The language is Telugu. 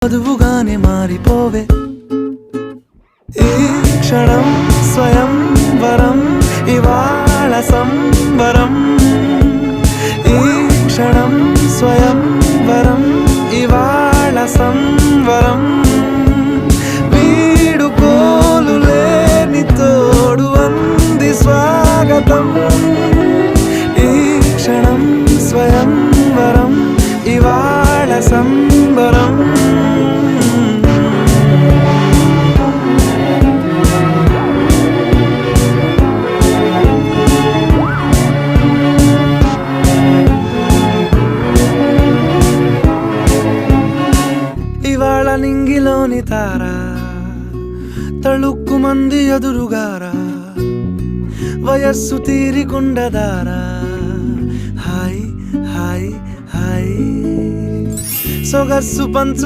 వధువుగానే మారిపోవే ఈ క్షణం స్వయం వరం ఇవాళ సంబరం ఈ క్షణం స్వయం వరం ఇవాళ సంవరం వీడుకోలు లేని తోడు అంది స్వాగతం ఈ క్షణం స్వయం వరం ఇవాళ సంబరం ఇవాళ నింగిలోని తారా తళుక్కు మంది ఎదురుగారా వయస్సు తీరికుండదారా హాయ్ హాయ్ హాయ్ సొగస్సు పంచు